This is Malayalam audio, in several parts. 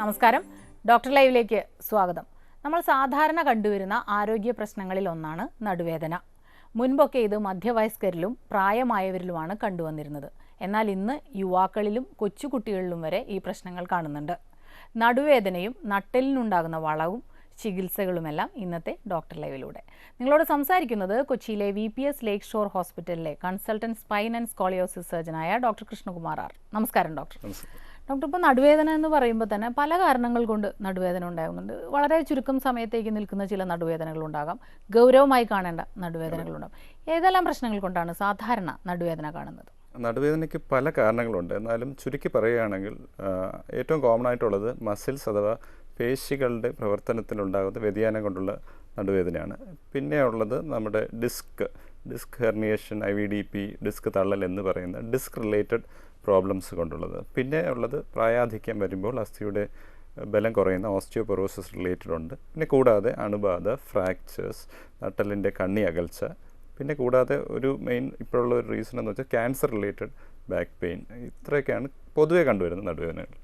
നമസ്കാരം, ഡോക്ടർ ലൈവിലേക്ക് സ്വാഗതം. നമ്മൾ സാധാരണ കണ്ടുവരുന്ന ആരോഗ്യ പ്രശ്നങ്ങളിൽ ഒന്നാണ് നടുവേദന. മുൻപൊക്കെ ഇത് മധ്യവയസ്കരിലും പ്രായമായവരിലുമാണ് കണ്ടുവന്നിരുന്നത്. എന്നാൽ ഇന്ന് യുവാക്കളിലും കൊച്ചുകുട്ടികളിലും വരെ ഈ പ്രശ്നങ്ങൾ കാണുന്നുണ്ട്. നടുവേദനയും നട്ടെല്ലിനുണ്ടാകുന്ന വളവും ചികിത്സകളുമെല്ലാം ഇന്നത്തെ ഡോക്ടർ ലൈവിലൂടെ. നിങ്ങളോട് സംസാരിക്കുന്നത് കൊച്ചിയിലെ VPS ലേക്ക് ഷോർ ഹോസ്പിറ്റലിലെ കൺസൾട്ടന്റ് സ്പൈൻ ആൻഡ് സ്കോളിയോസിസ് സർജനായ ഡോക്ടർ കൃഷ്ണകുമാർ ആർ. നമസ്കാരം ഡോക്ടർ. ഡോക്ടർ, ഇപ്പോൾ നടുവേദന എന്ന് പറയുമ്പോൾ തന്നെ പല കാരണങ്ങൾ കൊണ്ട് നടുവേദന ഉണ്ടാകുന്നുണ്ട്. വളരെ ചുരുക്കം സമയത്തേക്ക് നിൽക്കുന്ന ചില നടുവേദനകളുണ്ടാകാം, ഗൗരവമായി കാണേണ്ട നടുവേദനകളുണ്ടാകും. ഏതെല്ലാം പ്രശ്നങ്ങൾ കൊണ്ടാണ് സാധാരണ നടുവേദന കാണുന്നത്? നടുവേദനയ്ക്ക് പല കാരണങ്ങളുണ്ട്. എന്നാലും ചുരുക്കി പറയുകയാണെങ്കിൽ ഏറ്റവും കോമൺ ആയിട്ടുള്ളത് മസിൽസ് അഥവാ പേശികളുടെ പ്രവർത്തനത്തിലുണ്ടാകുന്ന വ്യതിയാനം കൊണ്ടുള്ള നടുവേദനയാണ്. പിന്നെ ഉള്ളത് നമ്മുടെ ഡിസ്ക് ഹെർണിയേഷൻ, IVDP, ഡിസ്ക് തള്ളൽ എന്ന് പറയുന്ന ഡിസ്ക് റിലേറ്റഡ് പ്രോബ്ലംസ് കൊണ്ടുള്ളത്. പിന്നെ ഉള്ളത് പ്രായാധിക്യം വരുമ്പോൾ അസ്ഥിയുടെ ബലം കുറയുന്ന ഓസ്റ്റിയോപൊറോസിസ് റിലേറ്റഡ് ഉണ്ട്. പിന്നെ കൂടാതെ അണുബാധ, ഫ്രാക്ചേഴ്സ്, നട്ടലിൻ്റെ കണ്ണി അകൽച്ച, പിന്നെ കൂടാതെ ഒരു മെയിൻ ഇപ്പോഴുള്ള ഒരു റീസൺ എന്ന് വെച്ചാൽ ക്യാൻസർ റിലേറ്റഡ് ബാക്ക് പെയിൻ. ഇത്രയൊക്കെയാണ് പൊതുവെ കണ്ടുവരുന്ന നടുവേദനകൾ.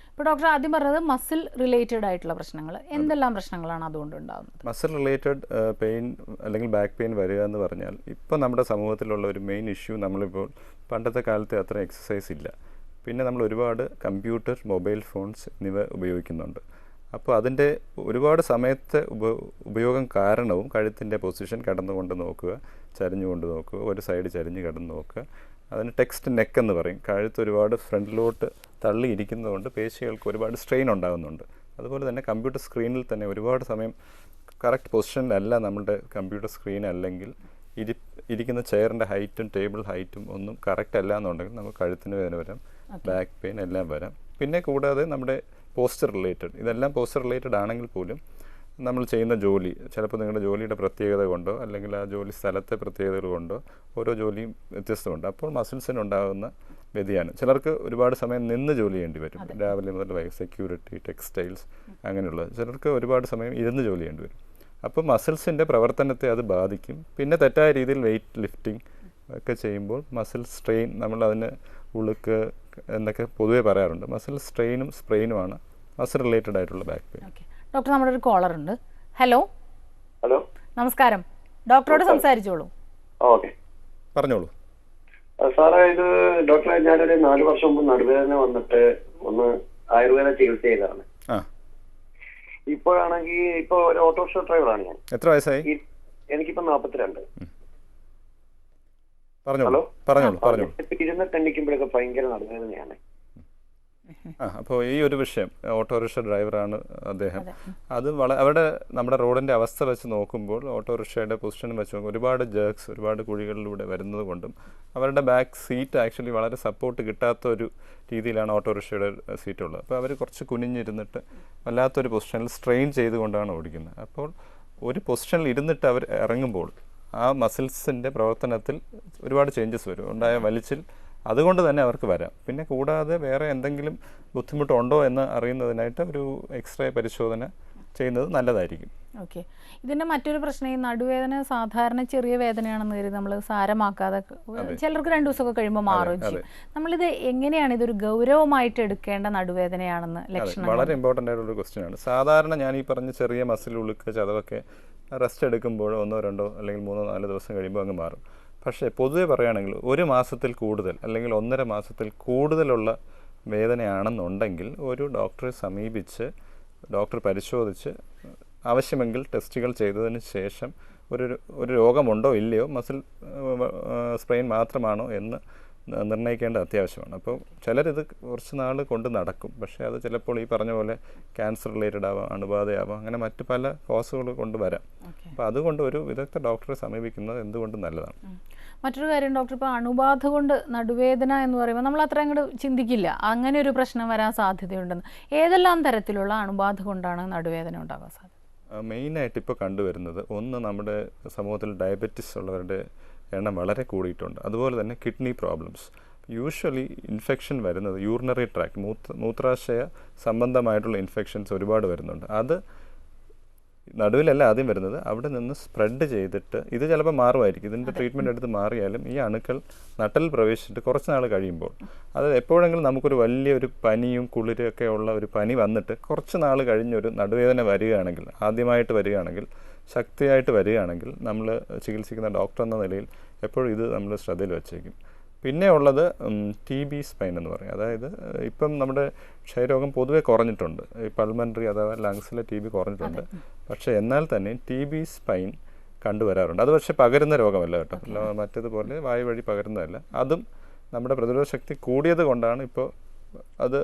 ഇപ്പോൾ ഡോക്ടർ ആദ്യം പറഞ്ഞത് മസിൽ റിലേറ്റഡ് ആയിട്ടുള്ള പ്രശ്നങ്ങൾ. എന്തെല്ലാം പ്രശ്നങ്ങളാണ് അതുകൊണ്ട് ഉണ്ടാകുന്നത്? മസിൽ റിലേറ്റഡ് പെയിൻ അല്ലെങ്കിൽ ബാക്ക് പെയിൻ വരിക എന്ന് പറഞ്ഞാൽ ഇപ്പോൾ നമ്മുടെ സമൂഹത്തിലുള്ള ഒരു മെയിൻ ഇഷ്യൂ, നമ്മളിപ്പോൾ പണ്ടത്തെ കാലത്തെ അത്ര എക്സസൈസ് ഇല്ല. പിന്നെ നമ്മൾ ഒരുപാട് കമ്പ്യൂട്ടർ, മൊബൈൽ ഫോൺസ് എന്നിവ ഉപയോഗിക്കുന്നുണ്ട്. അപ്പോൾ അതിൻ്റെ ഒരുപാട് സമയത്തെ ഉപയോഗം കാരണവും കഴുത്തിൻ്റെ പൊസിഷൻ കിടന്നുകൊണ്ട് നോക്കുക, ചരിഞ്ഞുകൊണ്ട് നോക്കുക, ഒരു സൈഡ് ചരിഞ്ഞ് കിടന്ന് നോക്കുക. അതിന് ടെക്സ്റ്റ് നെക്ക് എന്ന് പറയും. കഴുത്ത് ഒരുപാട് ഫ്രണ്ടിലോട്ട് തള്ളിയിരിക്കുന്നതുകൊണ്ട് പേശികൾക്ക് ഒരുപാട് സ്ട്രെയിൻ ഉണ്ടാകുന്നുണ്ട്. അതുപോലെ തന്നെ കമ്പ്യൂട്ടർ സ്ക്രീനിൽ തന്നെ ഒരുപാട് സമയം കറക്റ്റ് പൊസിഷനിലല്ല നമ്മുടെ കമ്പ്യൂട്ടർ സ്ക്രീൻ, അല്ലെങ്കിൽ ഇരിക്കുന്ന ചെയറിൻ്റെ ഹൈറ്റും ടേബിൾ ഹൈറ്റും ഒന്നും കറക്റ്റ് അല്ല എന്നുണ്ടെങ്കിൽ നമുക്ക് കഴുത്തിന് വേദന വരാം, ബാക്ക് പെയിൻ എല്ലാം വരാം. പിന്നെ കൂടാതെ നമ്മുടെ പോസ്റ്റർ റിലേറ്റഡ്, ഇതെല്ലാം പോസ്റ്റർ റിലേറ്റഡ് ആണെങ്കിൽ പോലും നമ്മൾ ചെയ്യുന്ന ജോലി, ചിലപ്പോൾ നിങ്ങളുടെ ജോലിയുടെ പ്രത്യേകത കൊണ്ടോ അല്ലെങ്കിൽ ആ ജോലി സ്ഥലത്തെ പ്രത്യേകതകൾ കൊണ്ടോ ഓരോ ജോലിയും വ്യത്യസ്തമുണ്ട്. അപ്പോൾ മസിൽസിനുണ്ടാകുന്ന വ്യതിയാനം, ചിലർക്ക് ഒരുപാട് സമയം നിന്ന് ജോലി ചെയ്യേണ്ടി വരും, രാവിലെ മുതൽ സെക്യൂരിറ്റി, ടെക്സ്റ്റൈൽസ് അങ്ങനെയുള്ളത്. ചിലർക്ക് ഒരുപാട് സമയം ഇരുന്ന് ജോലി ചെയ്യേണ്ടി വരും. അപ്പോൾ മസിൽസിൻ്റെ പ്രവർത്തനത്തെ അത് ബാധിക്കും. പിന്നെ തെറ്റായ രീതിയിൽ വെയിറ്റ് ലിഫ്റ്റിംഗ് ഒക്കെ ചെയ്യുമ്പോൾ മസിൽ സ്ട്രെയിൻ, നമ്മളതിന് ഉളുക്ക് എന്നൊക്കെ പൊതുവേ പറയാറുണ്ട്. മസിൽ സ്ട്രെയിനും സ്പ്രെയിനുമാണ് മസിൽ റിലേറ്റഡ് ആയിട്ടുള്ള ബാക്ക് പെയിൻ. ഡോക്ടർ, നമ്മുടെ ഒരു കോളർ ഉണ്ട്. ഹലോ. ഹലോ, നമസ്കാരം. ഡോക്ടറോട് സംസാരിച്ചോളൂ. ഓക്കെ, പറഞ്ഞോളൂ സാറേ. ഇത് ഡോക്ടറെ, ഞാനൊരു 4 വർഷം മുമ്പ് നടുവേദന വന്നിട്ട് ഒന്ന് ആയുർവേദ ചികിത്സ ചെയ്തതാണ്. ഇപ്പോഴാണെങ്കിൽ ഇപ്പൊ ഒരു ഓട്ടോറിക്ഷ ഡ്രൈവറാണ് ഞാൻ. എത്ര വയസ്സായി? എനിക്കിപ്പോ 42. ഹലോ, പറഞ്ഞോളൂ. ഇരുന്നിട്ട് എണ്ണിക്കുമ്പോഴൊക്കെ ഭയങ്കര നടുവേദനയാണ്. അപ്പോൾ ഈ ഒരു വിഷയം, ഓട്ടോറിക്ഷ ഡ്രൈവറാണ് അദ്ദേഹം. അത് നമ്മുടെ റോഡിൻ്റെ അവസ്ഥ വെച്ച് നോക്കുമ്പോൾ ഓട്ടോറിക്ഷയുടെ പൊസിഷനും വെച്ച് നോക്കുമ്പോൾ ഒരുപാട് ജേർക്സ്, ഒരുപാട് കുഴികളിലൂടെ വരുന്നത് കൊണ്ടും അവരുടെ ബാക്ക് സീറ്റ് ആക്ച്വലി വളരെ സപ്പോർട്ട് കിട്ടാത്ത ഒരു രീതിയിലാണ് ഓട്ടോറിക്ഷയുടെ സീറ്റുള്ളത്. അപ്പോൾ അവർ കുറച്ച് കുനിഞ്ഞിരുന്നിട്ട് വല്ലാത്തൊരു പൊസിഷനിൽ സ്ട്രെയിൻ ചെയ്തുകൊണ്ടാണ് ഓടിക്കുന്നത്. അപ്പോൾ ഒരു പൊസിഷനിൽ ഇരുന്നിട്ട് അവർ ഇറങ്ങുമ്പോൾ ആ മസിൽസിൻ്റെ പ്രവർത്തനത്തിൽ ഒരുപാട് ചേഞ്ചസ് വരും, ഉണ്ടായ വലിച്ചിൽ. അതുകൊണ്ട് തന്നെ അവർക്ക് വരാം. പിന്നെ കൂടാതെ വേറെ എന്തെങ്കിലും ബുദ്ധിമുട്ടുണ്ടോ എന്ന് അറിയുന്നതിനായിട്ട് ഒരു എക്സ്റേ പരിശോധന ചെയ്യുന്നത് നല്ലതായിരിക്കും. ഓക്കെ. ഇതിൻ്റെ മറ്റൊരു പ്രശ്നം, ഈ നടുവേദന സാധാരണ ചെറിയ വേദനയാണെന്ന് കരുതി നമ്മൾ സാരമാക്കാതെ ചിലർക്ക് 2 ദിവസമൊക്കെ കഴിയുമ്പോൾ മാറുകയും ചെയ്യും. നമ്മളിത് എങ്ങനെയാണ് ഇതൊരു ഗൗരവമായിട്ട് എടുക്കേണ്ട നടുവേദനയാണെന്ന് ലക്ഷണം? വളരെ ഇമ്പോർട്ടൻ്റ് ആയിട്ടുള്ളൊരു ക്വസ്റ്റ്യൻ ആണ്. സാധാരണ ഞാൻ ഈ പറഞ്ഞ ചെറിയ മസിൽ ഉളുക്ക്, ചതവൊക്കെ റെസ്റ്റ് എടുക്കുമ്പോൾ 1, 2 അല്ലെങ്കിൽ 3, 4 ദിവസം കഴിയുമ്പോൾ അങ്ങ് മാറും. പക്ഷേ പൊതുവെ പറയുകയാണെങ്കിൽ 1 മാസത്തിൽ കൂടുതൽ അല്ലെങ്കിൽ 1.5 മാസത്തിൽ കൂടുതലുള്ള വേദനയാണെന്നുണ്ടെങ്കിൽ ഒരു ഡോക്ടറെ സമീപിച്ച് ഡോക്ടർ പരിശോധിച്ച് ആവശ്യമെങ്കിൽ ടെസ്റ്റുകൾ ചെയ്തതിന് ശേഷം ഒരു രോഗമുണ്ടോ ഇല്ലയോ, മസിൽ സ്പ്രെയിൻ മാത്രമാണോ എന്ന് നിർണ്ണയിക്കേണ്ടത് അത്യാവശ്യമാണ്. അപ്പോൾ ചിലരിത് കുറച്ച് നാൾ കൊണ്ട് നടക്കും. പക്ഷേ അത് ചിലപ്പോൾ ഈ പറഞ്ഞ പോലെ ക്യാൻസർ റിലേറ്റഡ് ആവാം, അണുബാധയാവാം, അങ്ങനെ മറ്റ് പല കോസുകൾ കൊണ്ട് വരാം. അപ്പോൾ അതുകൊണ്ട് ഒരു വിദഗ്ധ ഡോക്ടറെ സമീപിക്കുന്നത് എന്തുകൊണ്ടും നല്ലതാണ്. മറ്റൊരു കാര്യം ഡോക്ടർ, ഇപ്പോൾ അണുബാധ കൊണ്ട് നടുവേദന എന്ന് പറയുമ്പോൾ നമ്മൾ അത്ര അങ്ങോട്ട് ചിന്തിക്കില്ല അങ്ങനെ ഒരു പ്രശ്നം വരാൻ സാധ്യതയുണ്ടെന്ന്. ഏതെല്ലാം തരത്തിലുള്ള അണുബാധ കൊണ്ടാണ് നടുവേദന ഉണ്ടാകാൻ സാധ്യത? മെയിനായിട്ട് ഇപ്പോൾ കണ്ടുവരുന്നത്, ഒന്ന് നമ്മുടെ സമൂഹത്തിൽ ഡയബറ്റിസ് ഉള്ളവരുടെ എണ്ണം വളരെ കൂടിയിട്ടുണ്ട്. അതുപോലെ തന്നെ കിഡ്നി പ്രോബ്ലംസ്. യൂഷ്വലി ഇൻഫെക്ഷൻ വരുന്നത് യൂറിനറി ട്രാക്ട്, മൂത്രാശയ സംബന്ധമായിട്ടുള്ള ഇൻഫെക്ഷൻസ് ഒരുപാട് വരുന്നുണ്ട്. അത് നടുവിലല്ല ആദ്യം വരുന്നത്, അവിടെ നിന്ന് സ്പ്രെഡ് ചെയ്തിട്ട് ഇത് ചിലപ്പോൾ മാറുമായിരിക്കും. ഇതിൻ്റെ ട്രീറ്റ്മെൻറ്റ് എടുത്ത് മാറിയാലും ഈ അണുക്കൾ നട്ടലിൽ പ്രവേശിച്ചിട്ട് കുറച്ച് നാൾ കഴിയുമ്പോൾ, അത് എപ്പോഴെങ്കിലും നമുക്കൊരു വലിയൊരു പനിയും കുളിരൊക്കെ ഉള്ള ഒരു പനി വന്നിട്ട് കുറച്ച് നാൾ കഴിഞ്ഞൊരു നടുവേദന വരികയാണെങ്കിൽ, ആദ്യമായിട്ട് വരികയാണെങ്കിൽ, ശക്തിയായിട്ട് വരികയാണെങ്കിൽ, നമ്മൾ ചികിത്സിക്കുന്ന ഡോക്ടർ എന്ന നിലയിൽ എപ്പോഴും ഇത് നമ്മൾ ശ്രദ്ധയിൽ വച്ചേക്കും. പിന്നെ ഉള്ളത് ടി ബി സ്പൈൻ എന്ന് പറയും. അതായത് ഇപ്പം നമ്മുടെ ക്ഷയരോഗം പൊതുവെ കുറഞ്ഞിട്ടുണ്ട്, ഈ പൾമണറി അഥവാ ലങ്സിലെ ടി ബി കുറഞ്ഞിട്ടുണ്ട്. പക്ഷേ എന്നാൽ തന്നെ ടി ബി സ്പൈൻ കണ്ടുവരാറുണ്ട്. അത് പക്ഷേ പകരുന്ന രോഗമല്ല കേട്ടോ, മറ്റേതുപോലെ വായു വഴി പകരുന്നതല്ല. അതും നമ്മുടെ പ്രതിരോധ ശക്തി കൂടിയത് കൊണ്ടാണ് ഇപ്പോൾ അത്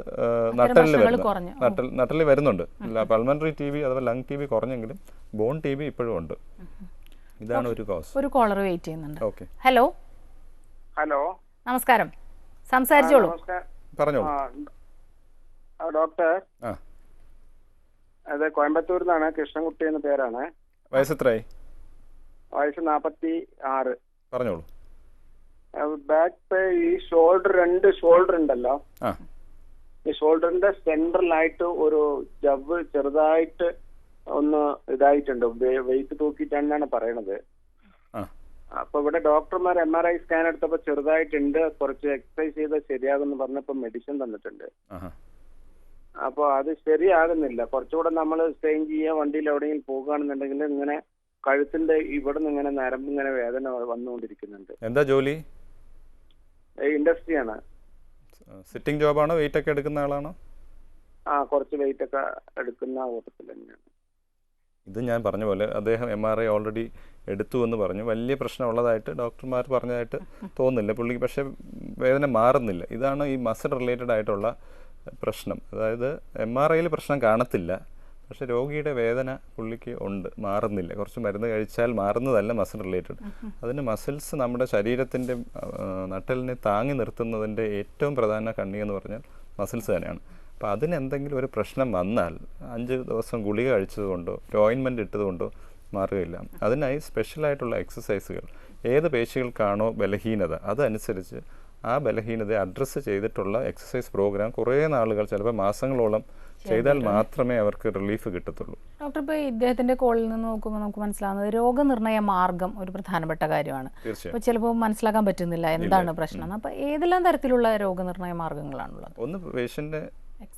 നട്ടലിൽ വരുന്നത്. നട്ടലിൽ വരുന്നുണ്ട്. പൾമണറി ടി ബി അഥവാ ലങ് ടി ബി കുറഞ്ഞെങ്കിലും ബോൺ ടി ബി ഇപ്പോഴും ഉണ്ട്. ഇതാണ് ഒരു കോസ്. ഒരു കോളർ വെയിറ്റ് ചെയ്യുന്നുണ്ട്. ഓക്കെ, ഹലോ, നമസ്കാരം, സംസാരിച്ചോളൂ. പറഞ്ഞോളൂ. ഡോക്ടർ, അത് കോയമ്പത്തൂരിൽ നിന്നാണ്. കൃഷ്ണൻകുട്ടി എന്ന പേരാണ്. വയസ്സെത്രയായി? വയസ്സ് 46. പറഞ്ഞോളൂ. ബാക്ക് ഈ ഷോൾഡർ, 2 ഷോൾഡർ ഉണ്ടല്ലോ, ഈ ഷോൾഡറിന്റെ സെൻട്രലായിട്ട് ഒരു ജവ് ചെറുതായിട്ട് ഒന്ന് ഇതായിട്ടുണ്ട്. വെയിറ്റ് തൂക്കിയിട്ടാണ് പറയണത്. അപ്പൊ ഇവിടെ ഡോക്ടർമാർ MRI സ്കാൻ എടുത്തപ്പോ ചെറുതായിട്ടുണ്ട്, കുറച്ച് എക്സസൈസ് ചെയ്താൽ ശരിയാകുമെന്ന് പറഞ്ഞപ്പോ മെഡിസിൻ തന്നിട്ടുണ്ട്. അപ്പൊ അത് ശരിയാകുന്നില്ല. കുറച്ചുകൂടെ നമ്മൾ സ്ട്രെയിൻ ചെയ്യുക, വണ്ടിയിൽ എവിടെയെങ്കിലും പോകുകയാണെന്നുണ്ടെങ്കിൽ ഇങ്ങനെ കഴുത്തിന്റെ ഇവിടെ നിന്ന് ഇങ്ങനെ നരമ്പ് ഇങ്ങനെ വേദന വന്നുകൊണ്ടിരിക്കുന്നുണ്ട്. എന്താ ജോലി? ഇൻഡസ്ട്രിയാണ്. സിറ്റിംഗ് ജോബാണോ? വെയിറ്റ് ഒക്കെ എടുക്കുന്ന ആളാണോ? കുറച്ച് വെയിറ്റ് ഒക്കെ എടുക്കുന്ന കൂട്ടത്തിൽ തന്നെയാണ്. ഇത് ഞാൻ പറഞ്ഞ പോലെ അദ്ദേഹം MRI ഓൾറെഡി എടുത്തു എന്ന് പറഞ്ഞു. വലിയ പ്രശ്നമുള്ളതായിട്ട് ഡോക്ടർമാർ പറഞ്ഞതായിട്ട് തോന്നുന്നില്ല പുള്ളിക്ക്. പക്ഷേ വേദന മാറുന്നില്ല. ഇതാണ് ഈ മസിൽ റിലേറ്റഡ് ആയിട്ടുള്ള പ്രശ്നം. അതായത് MRIയിൽ പ്രശ്നം കാണത്തില്ല, പക്ഷേ രോഗിയുടെ വേദന പുള്ളിക്ക് ഉണ്ട്, മാറുന്നില്ല. കുറച്ച് മരുന്ന് കഴിച്ചാൽ മാറുന്നതല്ല മസിൽ റിലേറ്റഡ്. അതിന് മസിൽസ് നമ്മുടെ ശരീരത്തിൻ്റെ നട്ടലിനെ താങ്ങി നിർത്തുന്നതിൻ്റെ ഏറ്റവും പ്രധാന കണ്ണി എന്ന് പറഞ്ഞാൽ മസിൽസ് തന്നെയാണ്. അപ്പോൾ അതിനെന്തെങ്കിലും ഒരു പ്രശ്നം വന്നാൽ 5 ദിവസം ഗുളിക കഴിച്ചതുകൊണ്ടോ ഓയിൻമെൻറ്റ് ഇട്ടതുകൊണ്ടോ മാറുകയില്ല. അതിനായി സ്പെഷ്യലായിട്ടുള്ള എക്സസൈസുകൾ, ഏത് പേശികൾക്കാണോ ബലഹീനത അതനുസരിച്ച് ആ ബലഹീനതയെ അഡ്രസ്സ് ചെയ്തിട്ടുള്ള എക്സസൈസ് പ്രോഗ്രാം കുറേ നാളുകൾ, ചിലപ്പോൾ മാസങ്ങളോളം ചെയ്താൽ മാത്രമേ അവർക്ക് റിലീഫ് കിട്ടത്തുള്ളൂ. ഡോക്ടർ, ഇപ്പോൾ ഇദ്ദേഹത്തിൻ്റെ കോളിൽ നിന്ന് നോക്കുമ്പോൾ നമുക്ക് മനസ്സിലാവുന്നത് രോഗനിർണയ മാർഗം ഒരു പ്രധാനപ്പെട്ട കാര്യമാണ്. അപ്പോൾ ചിലപ്പോൾ മനസ്സിലാക്കാൻ പറ്റുന്നില്ല എന്താണ് പ്രശ്നം. അപ്പോൾ ഏതെല്ലാം തരത്തിലുള്ള രോഗനിർണയ മാർഗങ്ങളാണുള്ളത്? ഒന്ന് പേഷ്യൻ്റെ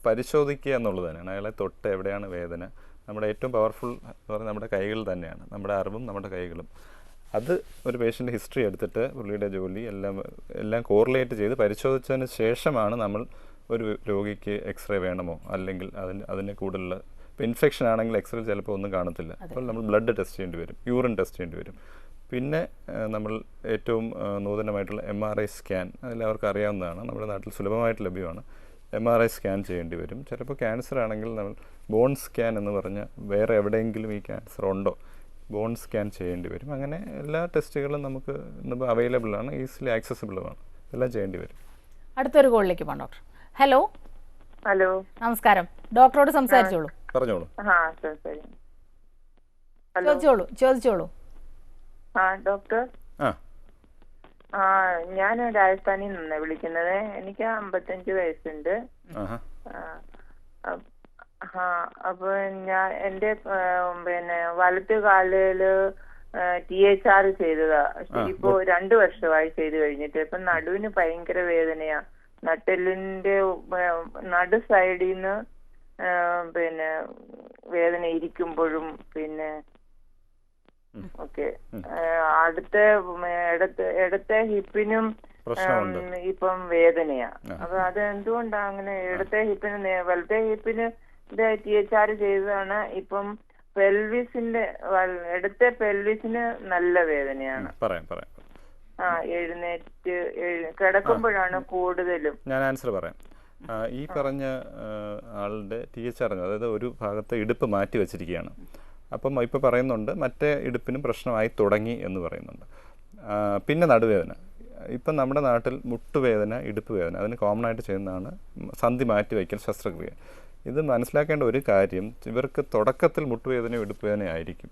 പരിശോധിക്കുക എന്നുള്ളത് തന്നെയാണ്. അയാളെ തൊട്ട് എവിടെയാണ് വേദന. നമ്മുടെ ഏറ്റവും പവർഫുൾ എന്ന് പറഞ്ഞാൽ നമ്മുടെ കൈകൾ തന്നെയാണ്, നമ്മുടെ അറിവും നമ്മുടെ കൈകളും. അത് ഒരു പേഷ്യൻ്റ് ഹിസ്റ്ററി എടുത്തിട്ട് പുള്ളിയുടെ ജോലി എല്ലാം കോറിലേറ്റ് ചെയ്ത് പരിശോധിച്ചതിന് ശേഷമാണ് നമ്മൾ ഒരു രോഗിക്ക് എക്സ്റേ വേണമോ, അല്ലെങ്കിൽ അതിന് കൂടുതലുള്ള, ഇപ്പോൾ ഇൻഫെക്ഷൻ ആണെങ്കിൽ എക്സ്റേ ചിലപ്പോൾ ഒന്നും കാണത്തില്ല. അപ്പോൾ നമ്മൾ ബ്ലഡ് ടെസ്റ്റ് ചെയ്യേണ്ടി വരും, യൂറിൻ ടെസ്റ്റ് ചെയ്യേണ്ടി വരും. പിന്നെ നമ്മൾ ഏറ്റവും നൂതനമായിട്ടുള്ള MRI സ്കാൻ, അതെല്ലാവർക്കും അറിയാവുന്നതാണ്, നമ്മുടെ നാട്ടിൽ സുലഭമായിട്ട് ലഭ്യമാണ്. MRI സ്കാൻ ചെയ്യേണ്ടി വരും. ചിലപ്പോൾ ക്യാൻസർ ആണെങ്കിൽ നമ്മൾ ബോൺ സ്കാൻ എന്ന് പറഞ്ഞാൽ വേറെ എവിടെയെങ്കിലും ഈ ക്യാൻസർ ഉണ്ടോ, ബോൺ സ്കാൻ ചെയ്യേണ്ടി വരും. അങ്ങനെ എല്ലാ ടെസ്റ്റുകളും നമുക്ക് ഇന്നിപ്പോൾ അവൈലബിൾ ആണ്, ഈസിലി ആക്സസിബിളുമാണ്. എല്ലാം ചെയ്യേണ്ടി വരും. അടുത്തൊരു കോളിലേക്ക് പോകാം ഡോക്ടർ. ഹലോ, നമസ്കാരം. ഡോക്ടറോട് സംസാരിച്ചോളൂ. പറഞ്ഞോളൂ. ചോദിച്ചോളൂ. ഡോക്ടർ, ഞാൻ രാജസ്ഥാനിൽ നിന്ന് വിളിക്കുന്നത്. എനിക്ക് 55 വയസ്സുണ്ട്. അപ്പൊ ഞാൻ എന്റെ വലത്ത് കാലില് THR ചെയ്തതാ. ഇപ്പൊ 2 വർഷമായി ചെയ്ത് കഴിഞ്ഞിട്ട്. ഇപ്പൊ നടുവിന് ഭയങ്കര വേദനയാ. നട്ടെല്ലിന്റെ നടു സൈഡിൽ നിന്ന് വേദന ഇരിക്കുമ്പോഴും ഓക്കെ ഇടത്തെ ഹിപ്പിനും ഇപ്പം വേദനയാ. അപ്പൊ അത് എന്തുകൊണ്ടാ അങ്ങനെ? ഇടത്തെ ഹിപ്പിന് വലത്തെ ഹിപ്പിന് THR ചെയ്തതാണ്. ഇപ്പം ഇടത്തെ പെൽവിസിന് നല്ല വേദനയാണ്. എഴുന്നേറ്റ് കിടക്കുമ്പോഴാണ് കൂടുതലും. ഞാൻ ആൻസർ പറയാം. ഈ പറഞ്ഞ ആളുടെ THR, അതായത് ഒരു ഭാഗത്തെ ഇടുപ്പ് മാറ്റി വെച്ചിരിക്കുകയാണ്. അപ്പം ഇപ്പോൾ പറയുന്നുണ്ട് മറ്റേ ഇടുപ്പിനും പ്രശ്നമായി തുടങ്ങി എന്ന് പറയുന്നുണ്ട്. പിന്നെ നടുവേദന. ഇപ്പം നമ്മുടെ നാട്ടിൽ മുട്ടുവേദന, ഇടുപ്പ് വേദന, അതിന് കോമൺ ആയിട്ട് ചെയ്യുന്നതാണ് സന്ധി മാറ്റി വയ്ക്കൽ ശസ്ത്രക്രിയ. ഇത് മനസ്സിലാക്കേണ്ട ഒരു കാര്യം, ഇവർക്ക് തുടക്കത്തിൽ മുട്ടുവേദനയോ ഇടുപ്പ് വേദനയോ ആയിരിക്കും.